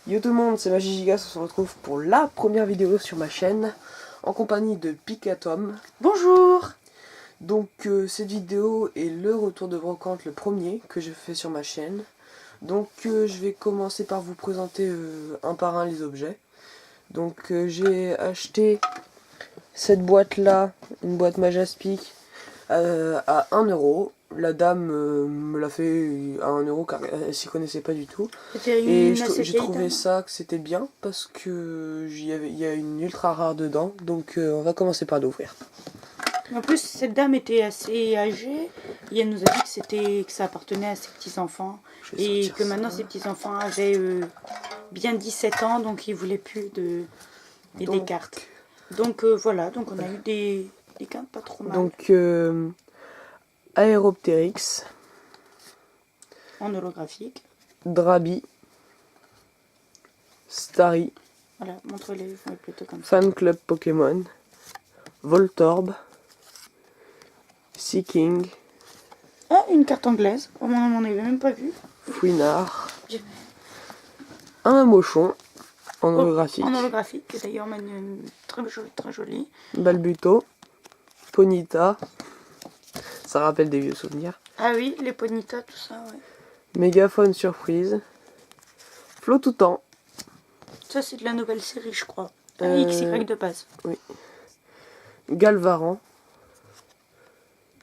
Yo tout le monde, c'est Magigigas, on se retrouve pour la première vidéo sur ma chaîne, en compagnie de Picatom. Bonjour. Donc cette vidéo est le retour de brocante, le premier que je fais sur ma chaîne. Donc je vais commencer par vous présenter un par un les objets. Donc j'ai acheté cette boîte là, une boîte Majaspic à 1 euro. La dame me l'a fait à 1 euro car elle s'y connaissait pas du tout. Et j'ai trouvé ça que c'était bien parce que il y a une ultra rare dedans. Donc on va commencer par l'ouvrir. En plus, cette dame était assez âgée et elle nous a dit que ça appartenait à ses petits-enfants. Et que maintenant ses petits-enfants avaient bien 17 ans, donc ils voulaient plus des cartes. Donc voilà, donc on a eu des cartes pas trop mal. Donc Aeropteryx, en holographique. Drabi, Starry, voilà, montre-les plutôt comme ça. Fan Club Pokémon, Voltorb, Seaking. Ah, une carte anglaise, on n'en avait même pas vu. Fouinard, un Mochon en holographique. En holographique, qui est d'ailleurs très joli. Balbuto, Ponyta, ça rappelle des vieux souvenirs. Ah oui, les Ponyta, tout ça, ouais. Mégaphone surprise, Flotoutan. Ça, c'est de la nouvelle série, je crois. XY de base. Oui. Galvaran,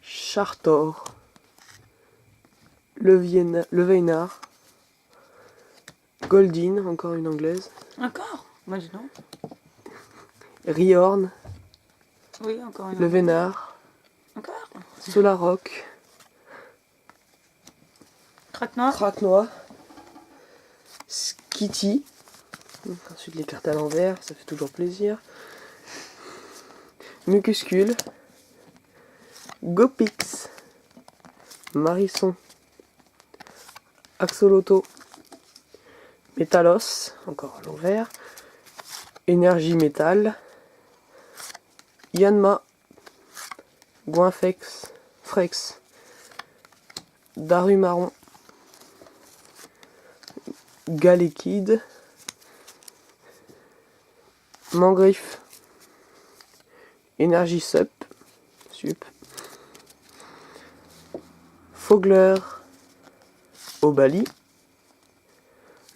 Chartor, Leveinard, Goldin, encore une anglaise. Encore? Moi, dis non. Riorn, oui, encore une Leveinard, encore. Solaroc, Craquenois, Skitty. Ensuite les cartes à l'envers, ça fait toujours plaisir. Mucuscule, Gopix, Marisson, Axoloto, Métalos, encore à l'envers, Énergie Métal, Yanma, Goinfex, Frex, Darumaron, Galekid, Mangriffe, Énergie Sup, Fogler, Obali,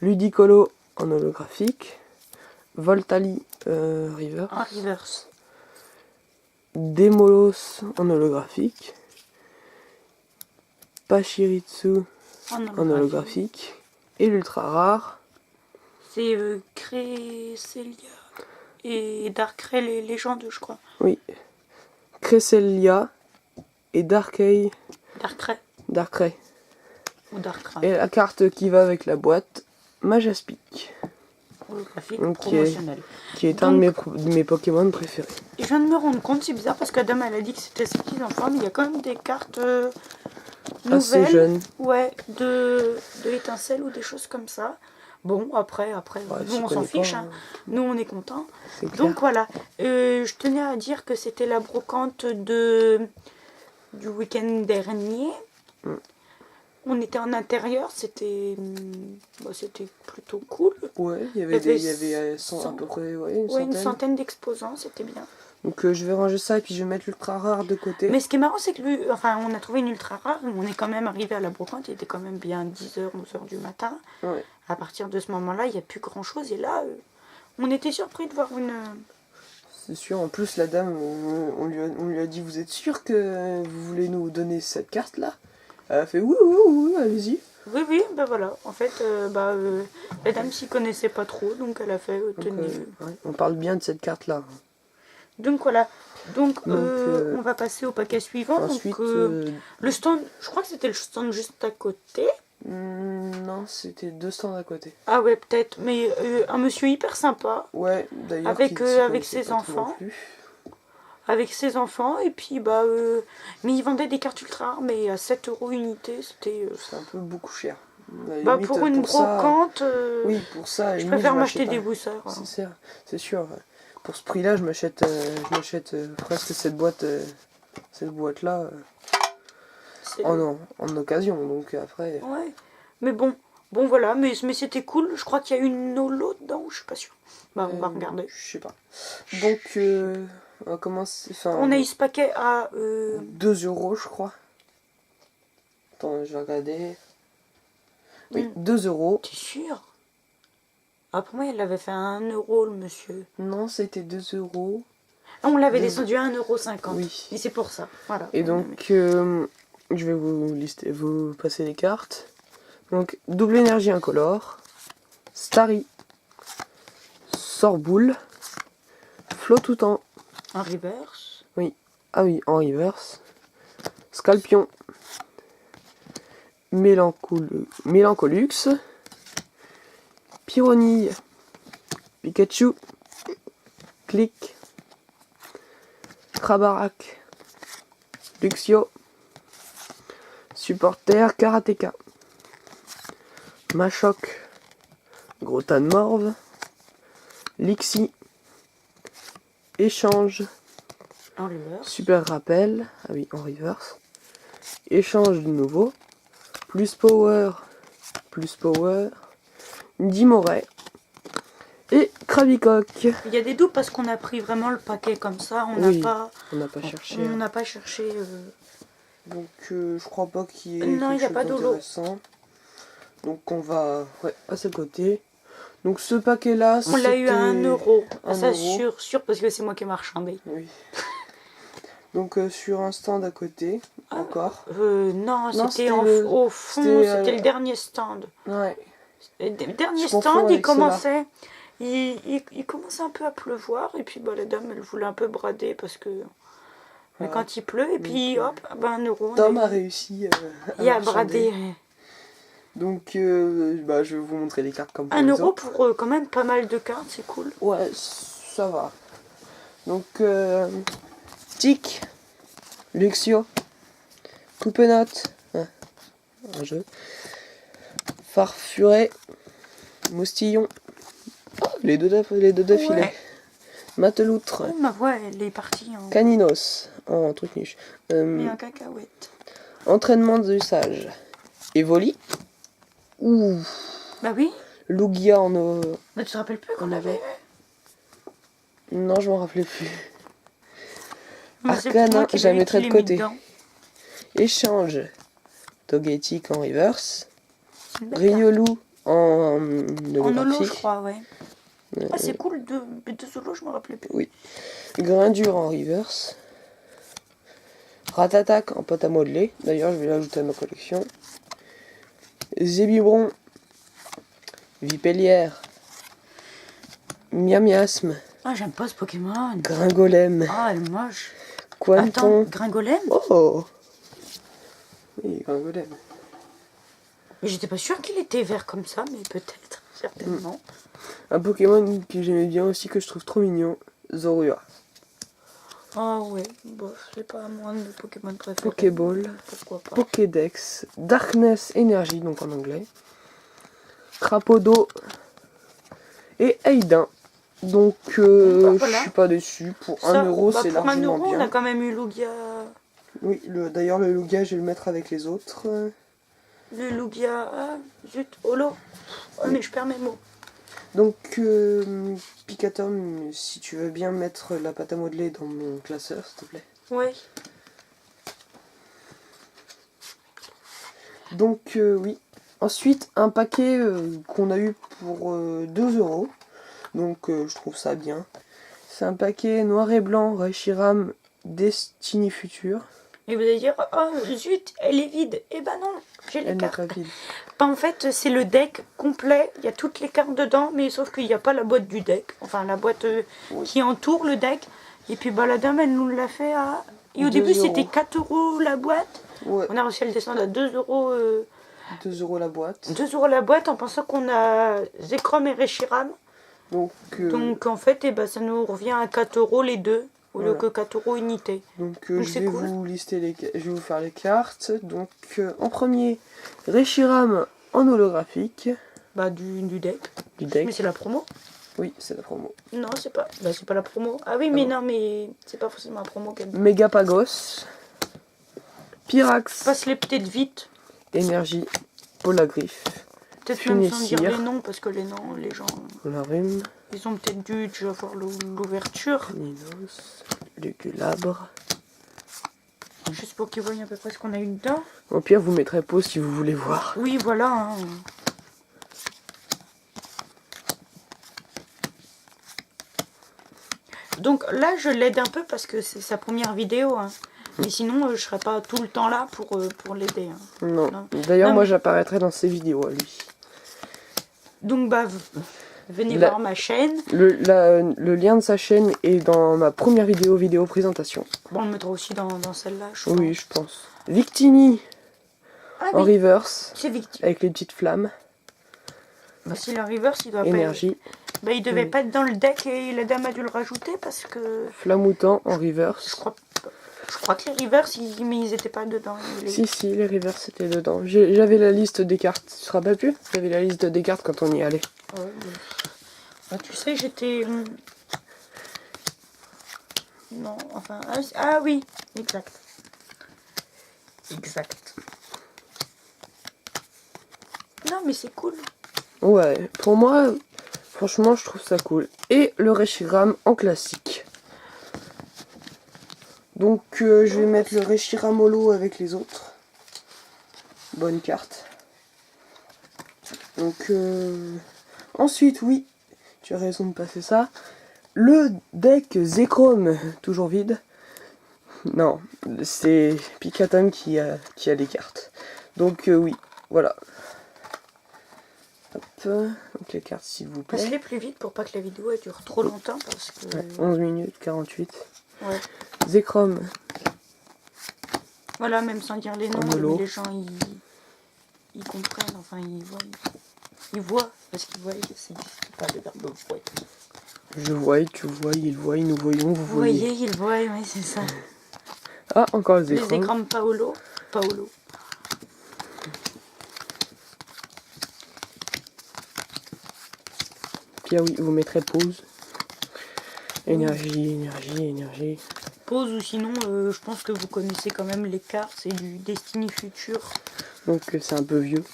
Ludicolo en holographique, Voltali Reverse, Demolos en holographique, Pachirisu en holographique, et l'ultra rare, c'est Cresselia et Darkrai les légendes, je crois. Oui, Cresselia et Darkrai. Ou Darkrai. Et la carte qui va avec la boîte, Majaspic. Holographique Donc, promotionnel. Qui est un de mes Pokémon préférés. Et je viens de me rendre compte, c'est bizarre parce que la dame elle a dit que c'était ses petits enfants, mais il y a quand même des cartes nouvelles. Assez jeunes. Ouais, de étincelles ou des choses comme ça. Bon, après, ouais, nous on s'en fiche, hein. Nous on est contents. Donc voilà, je tenais à dire que c'était la brocante du week-end dernier. On était en intérieur, c'était plutôt cool. Ouais, il y avait à peu près une centaine d'exposants, c'était bien. Donc je vais ranger ça et puis je vais mettre l'ultra rare de côté. Mais ce qui est marrant, c'est que on a trouvé une ultra rare, on est quand même arrivé à la brocante, il était quand même bien 10h, 11h du matin. Ouais. À partir de ce moment-là, il n'y a plus grand-chose. Et là, on était surpris de voir une... C'est sûr, en plus la dame, on lui a dit, vous êtes sûr que vous voulez nous donner cette carte-là? Elle a fait, oui, allez-y. Oui, ben voilà. En fait, la dame s'y connaissait pas trop, donc elle a fait tenir. Ouais, on parle bien de cette carte-là. Donc voilà. Donc on va passer au paquet suivant. Ensuite, donc, le stand, je crois que c'était le stand juste à côté. Non, c'était 2 stands à côté. Ah ouais, peut-être. Mais un monsieur hyper sympa. Ouais, d'ailleurs. Avec ses enfants. Avec ses enfants, et puis mais ils vendaient des cartes ultra rares, mais à 7 € unité, c'était... C'est un peu beaucoup cher. Limite, pour une brocante, oui, pour ça, je préfère m'acheter des bousseurs. Hein. C'est sûr. Pour ce prix-là, je m'achète presque cette boîte-là en occasion. Donc après. Ouais, mais bon, Bon voilà, mais c'était cool. Je crois qu'il y a une holo dedans, je suis pas sûre. Bah on va regarder. Je sais pas. Donc on va commencer. On a eu ce paquet à 2 € je crois. Attends, je vais regarder. Oui, 2 €. T'es sûr? Ah pour moi il avait fait 1 € le monsieur. Non, c'était 2 €. Ah, on l'avait descendu à 1,50 €. Oui. Et c'est pour ça. Voilà. Et donc je vais vous passer les cartes. Donc double énergie incolore, Starry, Sorboule, Flot tout temps. En reverse. Oui. Ah oui, en reverse. Scalpion. Mélancolux. Pyronille. Pikachu. Click. Krabarak. Luxio. Supporter Karateka. Machoc. Grotan Morve. Lixie. Échange. En reverse. Super rappel. Ah oui, en reverse. Échange de nouveau. Plus power. Plus power. Dimoret. Et Krabicoc. Il y a des doutes parce qu'on a pris vraiment le paquet comme ça. On n'a Oui, pas. on n'a pas cherché. On n'a pas cherché. Donc je crois pas qu'il y ait Non, il n'y a quelque pas chose d'holo. d'intéressant. Donc on va passer de côté. Donc ce paquet là, On l'a eu à 1 €. Ah, ça 1 €. sûr parce que c'est moi qui ai marchandé. Oui. Donc sur un stand à côté, encore. Non, c'était au fond, c'était le dernier stand. Ouais. Le dernier Je confonds stand, il avec ceux-là. commençait. Il commençait un peu à pleuvoir et puis bah, la dame elle voulait un peu brader parce que mais quand il pleut et puis hop, bah, 1 €. Tom a réussi à à brader. Donc je vais vous montrer les cartes comme pour 1 les € autres. pour quand même pas mal de cartes, c'est cool. Ouais, ça va. Donc Tic, Luxio, Coupenote, un jeu, Farfuret, Moustillon, les deux d'affilée, Ouais. Mateloutre, Oh, ma voix elle est partie en, Caninos, en truc niche, mais en cacahuète. entraînement d'usage, Evoli, ou Bah oui, Lugia en mais tu te rappelles plus qu'on on avait eu. Non, je m'en rappelais plus. Mais c'est Arcana, moi qui je la l'ai mettrai de mis côté. dedans. Échange, Togetic en reverse, Une belle Riolu en En holo, je holographique, crois, ouais. Ah, c'est cool, deux solos, je me rappelais plus. oui. Grindure en reverse, Ratatak en pâte à modeler, d'ailleurs je vais l'ajouter à ma collection, Zébibron, Vipellière, Miamiasme, Ah, j'aime pas ce Pokémon. Gringolem, Ah, elle est moche. Attends, Quanton. Gringolem. Oh oui, Gringolem. Mais j'étais pas sûre qu'il était vert comme ça, mais peut-être, certainement. Un Pokémon que j'aimais bien aussi, que je trouve trop mignon, Zorua. Ah ouais, bon, c'est pas moi de Pokémon préféré. Pokéball, Pourquoi pas. Pokédex, Darkness Energy, donc en anglais, Crapodo et Aidin. Donc Voilà. je suis pas déçu. Pour Ça, 1 €, bah, c'est pour 1 largement €, bien. on a quand même eu Lugia. Oui, d'ailleurs le Lugia, je vais le mettre avec les autres. Le Lugia. Ah, zut, holo. Oh, mais je perds mes mots. Donc Picatom, si tu veux bien mettre la pâte à modeler dans mon classeur, s'il te plaît. Ouais. Donc oui. Ensuite, un paquet qu'on a eu pour 2 €. Donc je trouve ça bien. C'est un paquet noir et blanc, Reshiram Destiny Future. Et vous allez dire, oh zut, elle est vide. Eh ben non, j'ai les Elle n'est cartes. pas vide. En fait, c'est le deck complet. Il y a toutes les cartes dedans, mais sauf qu'il n'y a pas la boîte du deck. Enfin, la boîte qui entoure le deck. Et puis, bah, la dame, elle nous l'a fait à. Et au 2 début, € c'était 4 € la boîte. Ouais, On a réussi à le descendre à 2 €. 2 € la boîte. 2 € la boîte en pensant qu'on a Zekrom et Reshiram. Donc, en fait, eh ben, ça nous revient à 4 € les deux. Au lieu que 4 € unité. Donc Donc, je c'est vais cool. vous lister je vais vous faire les cartes. Donc en premier, Reshiram en holographique Bah, du deck. du deck. Mais c'est la promo. Oui, c'est la promo. Non, c'est pas. Bah, c'est pas la promo. Ah oui, mais non, mais c'est pas forcément la promo qu'elle. Megapagos, Pyrax, Passe-les peut-être vite. Énergie, Polagriffe, peut-être même sans dire les noms, parce que les noms, les gens... La rime. Ils ont peut-être dû déjà voir l'ouverture. Ninos, Luculabre. Juste pour qu'ils voient à peu près ce qu'on a eu dedans. Au pire, vous mettrez pause si vous voulez voir. Oui, voilà. Hein. Donc là, je l'aide un peu parce que c'est sa première vidéo. Hein. Mais sinon, je serais pas tout le temps là pour l'aider. Hein. Non. D'ailleurs, moi, j'apparaîtrai dans ses vidéos à lui. Donc, bah, venez voir ma chaîne. Le lien de sa chaîne est dans ma première vidéo présentation. Bon, on le mettra aussi dans celle-là, je crois. Oui, je pense. Victini. En reverse. C'est Victini. Avec les petites flammes. Bah, s'il est en reverse, il doit Énergie. Bah, il devait pas être dans le deck et la dame a dû le rajouter parce que... Flamoutant en reverse. Je crois que les reverse, mais ils étaient pas dedans. Si, les reverse étaient dedans. J'avais la liste des cartes. Tu te rappelles plus? J'avais la liste des cartes quand on y allait. Ouais, bah, tu sais, j'étais... Non, enfin... Ah oui, exact. Non, mais c'est cool. Ouais, pour moi, franchement, je trouve ça cool. Et le Reshiram en classique. Donc, je vais mettre le Reshiram holo avec les autres. Bonne carte. Donc, ensuite, oui, tu as raison de passer ça. Le deck Zekrom, toujours vide. Non, c'est Picatom qui a des cartes. Donc, oui, voilà. Hop, donc les cartes s'il vous plaît. Passe-les plus vite pour pas que la vidéo elle dure trop longtemps parce que... Ouais, 11 minutes 48. Ouais. Zekrom. Voilà, même sans dire les noms, les gens ils comprennent, enfin ils voient, parce qu'ils voient, c'est pas le verbe voir. Je vois, tu vois, il voit, nous voyons, vous voyez. Vous voyez, il voit, oui c'est ça. Ah, encore les écrans. Les écrans Paolo. Puis ah oui, vous mettrez pause. Énergie. Pause ou sinon, je pense que vous connaissez quand même les cartes, c'est du Destiny Future. Donc c'est un peu vieux.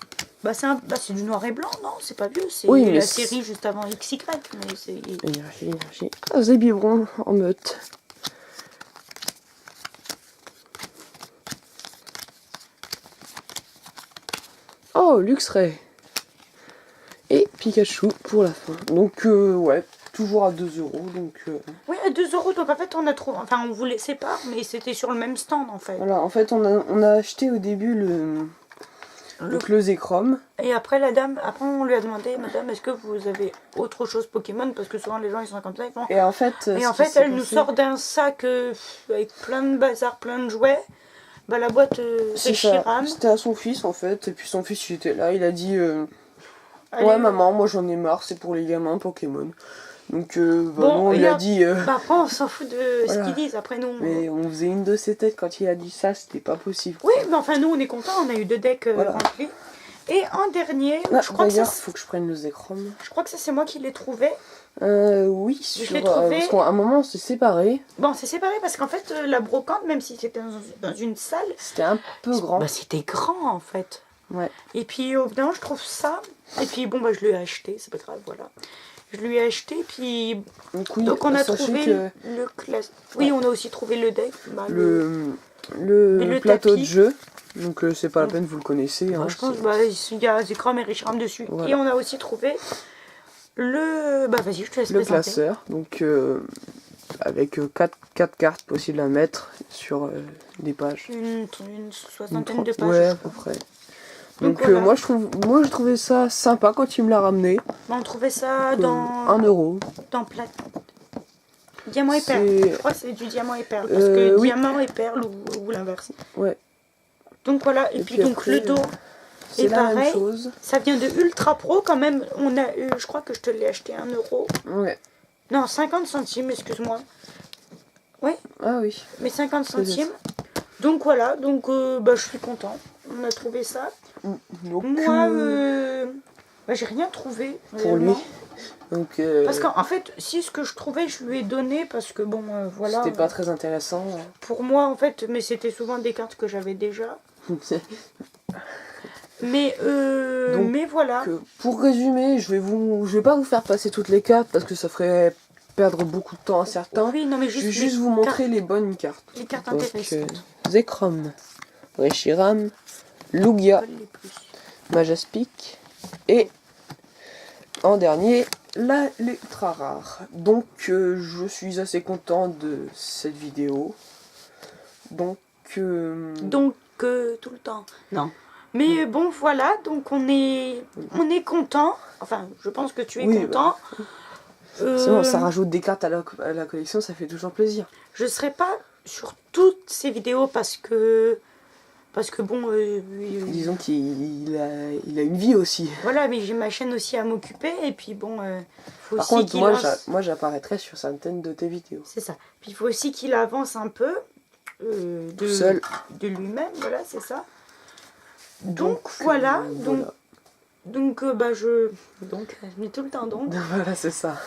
Bah c'est du noir et blanc, non, c'est pas vieux, c'est la série juste avant XY, mais c'est... Énergie. Ah, Zébibron en meute. Oh, Luxray. Et Pikachu pour la fin. Donc ouais, toujours à 2 €. Donc, oui, à 2 €, donc en fait on a trouvé... Enfin on vous les sépare, mais c'était sur le même stand en fait. Voilà, en fait on a acheté au début le Zekrom. Et après on lui a demandé, madame, est-ce que vous avez autre chose Pokémon? Parce que souvent les gens ils sont comme ça, ils font... Et en fait, elle nous sort d'un sac avec plein de bazar, plein de jouets. Bah la boîte c'est Reshiram. C'était à son fils en fait, et puis son fils il était là, il a dit ouais maman, moi j'en ai marre, c'est pour les gamins Pokémon. Donc bon, il a dit... Bah après on s'en fout de ce qu'ils disent, après nous... Mais on faisait une de ses têtes quand il a dit ça, c'était pas possible. Oui, mais enfin nous on est contents, on a eu 2 decks remplis. Et en dernier, je crois que d'ailleurs, faut que je prenne le Zekrom. Je crois que ça c'est moi qui l'ai trouvé. Oui, je l'ai trouvé. Parce qu'à un moment on s'est séparés. Bon, c'est séparé parce qu'en fait la brocante, même si c'était dans une salle... C'était un peu grand. Bah c'était grand en fait. Ouais. Et puis au bout d'un moment je trouve ça. Et puis bon bah je l'ai acheté, c'est pas grave, voilà. Je lui ai acheté, puis... Donc on a trouvé le classe. Oui, on a aussi trouvé le deck. Bah, le plateau de jeu. Donc c'est pas la peine, vous le connaissez. Hein, je pense qu'il y a Zekrom et Reshiram dessus. Voilà. Et on a aussi trouvé le... Bah vas-y, je te laisse le présenter. Classeur, donc avec 4 cartes possibles à mettre sur des pages. Une soixantaine de pages. Ouais, à peu près. Donc voilà. moi je trouvais ça sympa quand il me l'a ramené. On trouvait ça dans... 1 €. Dans Diamant et perle. Je crois que c'est du diamant et perle. Parce que diamant et perle ou l'inverse. Ouais. Donc voilà. Et puis donc après, le dos est pareil. Ça vient de Ultra Pro quand même. On a eu, je crois que je te l'ai acheté 1 €. Ouais. Non, 50 centimes, excuse-moi. Ouais. Ah oui. Mais 50 centimes. Donc voilà. Donc bah, je suis content. On a trouvé ça. Donc, moi, bah, j'ai rien trouvé. Pour lui. Donc, parce qu'en fait, si ce que je trouvais, je lui ai donné parce que bon, voilà. C'était pas très intéressant. Pour moi, en fait, mais c'était souvent des cartes que j'avais déjà. Mais, Donc, mais voilà. Pour résumer, je vais pas vous faire passer toutes les cartes parce que ça ferait perdre beaucoup de temps à certains. Oui, non, mais je vais juste vous montrer les bonnes cartes. Les cartes intéressantes. Zekrom, Reshiram, Lugia, Majaspic et en dernier, l'ultra rare. Donc je suis assez content de cette vidéo. Donc tout le temps. Non. Mais bon voilà, donc on est content. Enfin, je pense que tu es content. Ça rajoute des cartes à la collection, ça fait toujours plaisir. Je serai pas sur toutes ces vidéos parce que bon... disons qu'il a une vie aussi. Voilà, mais j'ai ma chaîne aussi à m'occuper et puis bon... faut Par aussi contre, moi j'apparaîtrai sur certaines de tes vidéos. C'est ça. Puis il faut aussi qu'il avance un peu de lui-même, voilà, c'est ça. Donc voilà, donc je mets tout le temps donc. Voilà, c'est ça.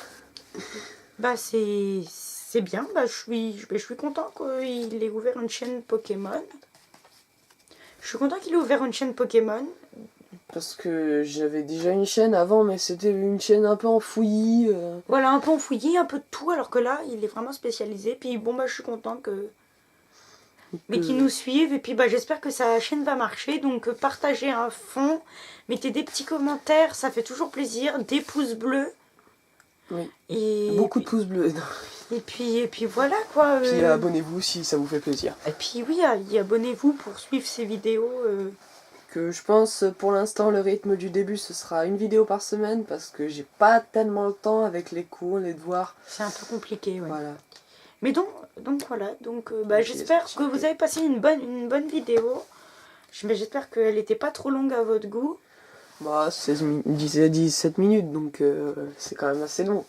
Bah c'est bien, bah je suis content qu'il ait ouvert une chaîne Pokémon. Je suis content qu'il ait ouvert une chaîne Pokémon. Parce que j'avais déjà une chaîne avant, mais c'était une chaîne un peu enfouillie. Voilà, un peu enfouillie, un peu de tout, alors que là, il est vraiment spécialisé. Puis bon, bah je suis content mais qui nous suivent. Et puis bah j'espère que sa chaîne va marcher. Donc partagez à fond, mettez des petits commentaires, ça fait toujours plaisir, des pouces bleus. Oui. Et beaucoup de pouces bleus. Et puis voilà quoi. Puis abonnez-vous si ça vous fait plaisir. Et puis oui, abonnez-vous pour suivre ces vidéos. Que je pense pour l'instant le rythme du début ce sera une vidéo par semaine parce que j'ai pas tellement le temps avec les cours, les devoirs. C'est un peu compliqué, ouais. Voilà. Mais donc voilà, j'espère que vous avez passé une bonne vidéo. J'espère qu'elle n'était pas trop longue à votre goût. Bah, 17 minutes, donc c'est quand même assez long.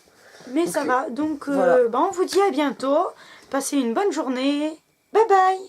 Mais ça va, donc voilà. On vous dit à bientôt. Passez une bonne journée. Bye bye.